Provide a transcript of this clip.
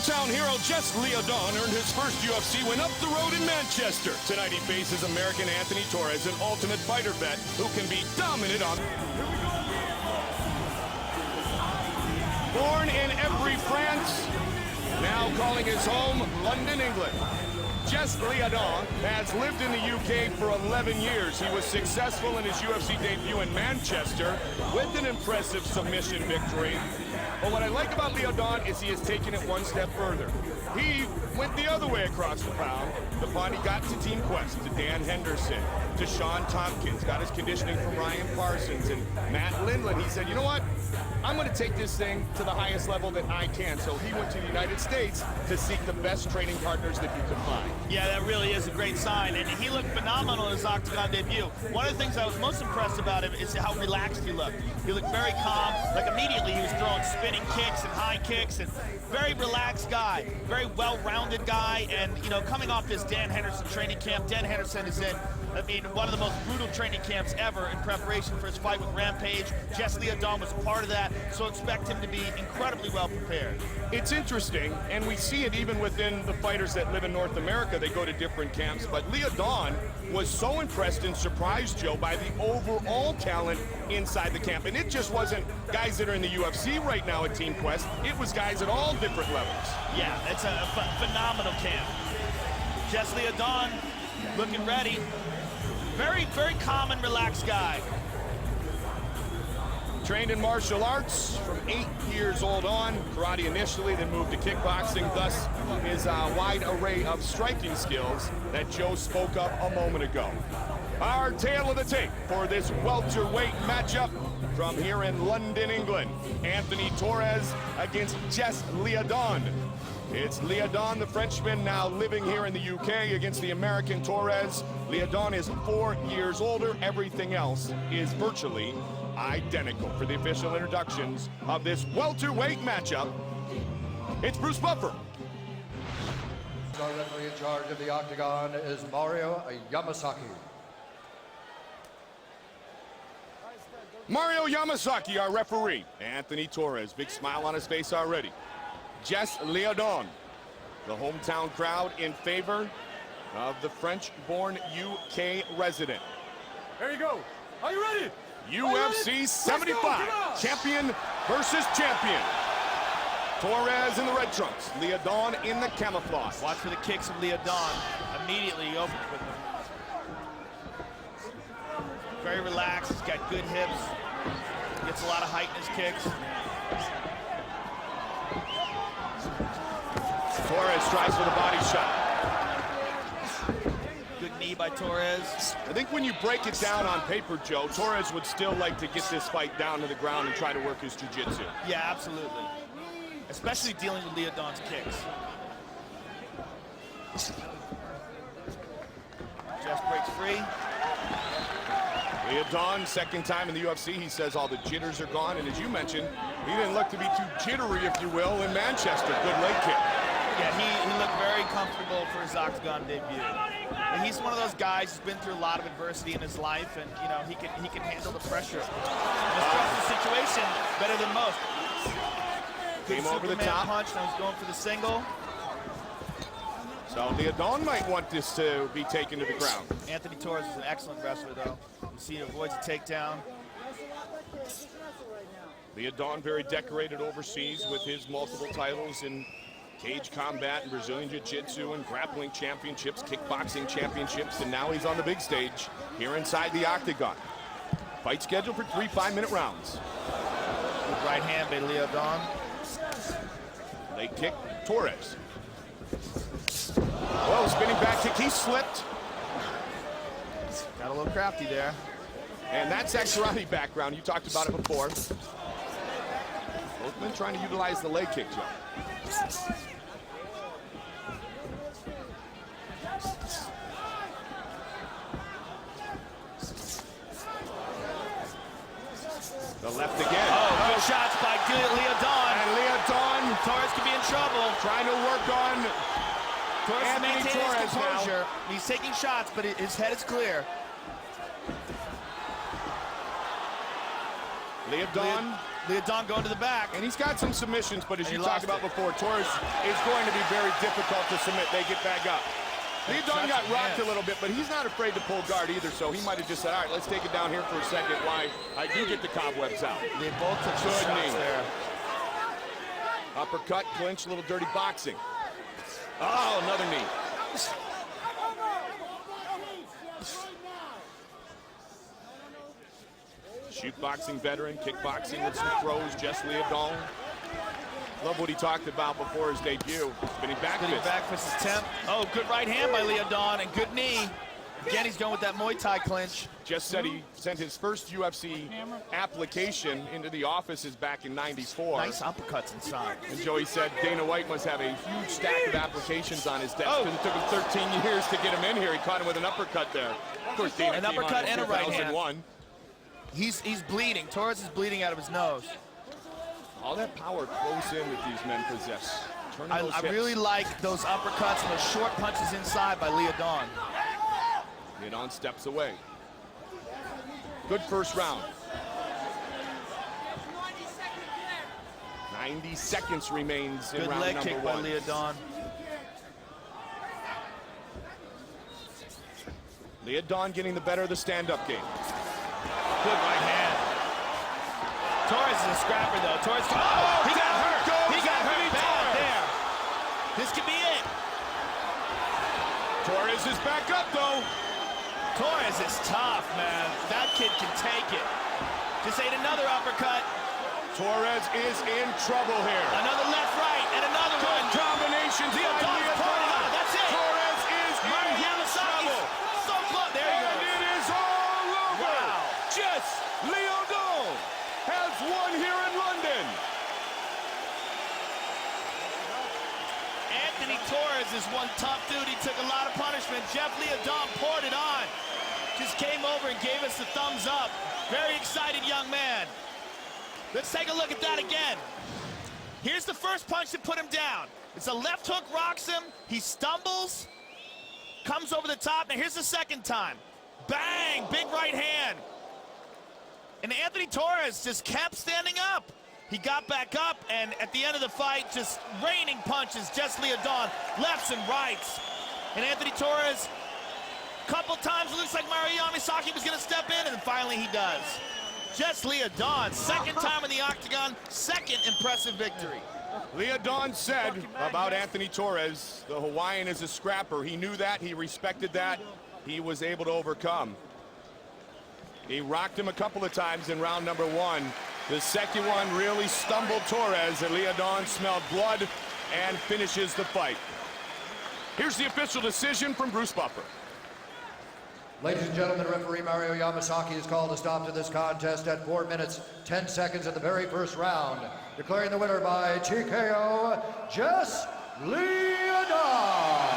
Hometown hero Jess Liaudin earned his first UFC win up the road in Manchester. Tonight he faces American Anthony Torres, an ultimate fighter vet who can be dominant on. Born in Evry, France, now calling his home London, England. Jess Liaudin has lived in the UK for 11 years. He was successful in his UFC debut in Manchester with an impressive submission victory. But what I like about Liaudin is he has taken it one step further. He went the other way across the pond. He got to Team Quest, to Dan Henderson, to Sean Tompkins, got his conditioning from Ryan Parsons and Matt Lindland. He said, you know what? I'm going to take this thing to the highest level that I can. So he went to the United States to seek the best training partners that you could find. Yeah, that really is a great sign. And he looked phenomenal in his Octagon debut. One of the things I was most impressed about him is how relaxed he looked. He looked very calm. Like immediately he was throwing spinning kicks and high kicks, and very relaxed guy, very well-rounded guy. And, you know, coming off this Dan Henderson training camp, Dan Henderson is in, I mean, one of the most brutal training camps ever in preparation for his fight with Rampage. Jess Liaudin was part of that, so expect him to be incredibly well prepared. It's interesting, and we see it even within the fighters that live in North America. They go to different camps, but Liaudin was so impressed and surprised, Joe, by the overall talent inside the camp. And it just wasn't guys that are in the UFC right now at Team Quest. It was guys at all different levels. Yeah, it's a phenomenal camp. Jess Liaudin looking ready. Very, very calm and relaxed guy. Trained in martial arts from 8 years old on, karate initially, then moved to kickboxing, thus his wide array of striking skills that Joe spoke of a moment ago. Our tale of the tape for this welterweight matchup from here in London, England. Anthony Torres against Jess Liaudin. It's Liaudin, the Frenchman, now living here in the UK, against the American Torres. Liaudin is 4 years older. Everything else is virtually identical. For the official introductions of this welterweight matchup, it's Bruce Buffer. Our referee in charge of the Octagon is Mario Yamasaki. Mario Yamasaki, our referee. Anthony Torres, big smile on his face already. Jess Liaudin, the hometown crowd in favor of the French-born UK resident. There you go. Are you ready? UFC 75, champion versus champion. Torres in the red trunks, Liaudin in the camouflage. Watch for the kicks of Liaudin. Immediately he opens with them. Very relaxed, he's got good hips. Gets a lot of height in his kicks. Torres tries for the body shot. Good knee by Torres. I think when you break it down on paper, Joe, Torres would still like to get this fight down to the ground and try to work his jiu-jitsu. Yeah, absolutely. Especially dealing with Liaudin's kicks. Jess breaks free. Liaudin, second time in the UFC, he says all the jitters are gone, and as you mentioned, he didn't look to be too jittery, if you will, in Manchester. Good leg kick. Yeah, he looked very comfortable for his Octagon debut. And he's one of those guys who's been through a lot of adversity in his life, and you know he can handle the pressure. In a stressful situation, better than most. Came over the top. Punch, now he's going for the single. So Liaudin might want this to be taken to the ground. Anthony Torres is an excellent wrestler, though. You see he avoids a takedown. Liaudin very decorated overseas with his multiple titles in cage combat and Brazilian Jiu-Jitsu and grappling championships, kickboxing championships, and now he's on the big stage here inside the Octagon. Fight scheduled for 3 5-minute rounds. Good right hand by Liaudin. Leg kick, Torres. Well, spinning back kick, he slipped. Got a little crafty there. And that's that karate background. You talked about it before. Both men trying to utilize the leg kick, Joe. The left again. Oh, good shots by Liaudin. And Liaudin. Torres could be in trouble. Trying to work on Torres maintaining his composure. now. He's taking shots, but his head is clear. Liaudin Liaudin going to the back. And he's got some submissions, but as And you he talked lost about before, Torres is going to be very difficult to submit. They get back up. Liaudin got rocked a little bit, but he's not afraid to pull guard either, so he might have just said, all right, let's take it down here for a second while I do get the cobwebs out. They both took good shots there. Uppercut, clinch, a little dirty boxing. Oh, another knee. Shoot boxing veteran, kickboxing with some throws, Jess Liaudin. Love what he talked about before his debut. Spinning back fist. Spinning back fist attempt. Oh, good right hand by Liaudin and good knee. Again, he's going with that Muay Thai clinch. Jess said he sent his first UFC application into the offices back in '94. Nice uppercuts inside. And Joey said Dana White must have a huge stack of applications on his desk because it took him 13 years to get him in here. He caught him with an uppercut there. Of course, Dana An came uppercut on in and a right hand. 2001. He's bleeding. Torres is bleeding out of his nose. All that power close in that these men possess. I really like those uppercuts and those short punches inside by Liaudin. Liaudin steps away. Good first round. 90 seconds remains in Good round leg number kick one. by Liaudin. Liaudin getting the better of the stand-up game. Good right hand. Torres is a scrapper though. Torres, he got hurt. He got hurt bad there. This could be it. Torres is back up though. Torres is tough, man. That kid can take it. Just ate another uppercut. Torres is in trouble here. Another left, right, and another Good one. combinations by Liaudin's pouring it out. Liaudin. That's it. Torres is in Yamasaki's trouble. so close. There he And goes. it is all over. Wow. Jess Liaudin has won here in London. Anthony Torres is one tough dude. He took a lot of punishment. Jeff Liaudin poured it on. Just came over and gave us the thumbs up. Very excited young man. Let's take a look at that again. Here's the first punch that put him down. It's a left hook, rocks him. He stumbles, comes over the top. Now here's the second time. Bang, big right hand. And Anthony Torres just kept standing up. He got back up, and at the end of the fight, just raining punches. Jess Liaudin, lefts and rights. And Anthony Torres, couple times it looks like Mario Yamasaki was gonna step in, and finally he does. Jess Liaudin, second time in the octagon, second impressive victory. Liaudin said about Anthony Torres, the Hawaiian is a scrapper. He knew that, he respected that, he was able to overcome. He rocked him a couple of times in round number one. The second one really stumbled Torres, and Liaudin smelled blood and finishes the fight. Here's the official decision from Bruce Buffer. Ladies and gentlemen, referee Mario Yamasaki has called a stop to this contest at 4 minutes, 10 seconds of the very first round. Declaring the winner by TKO, Jess Liaudin.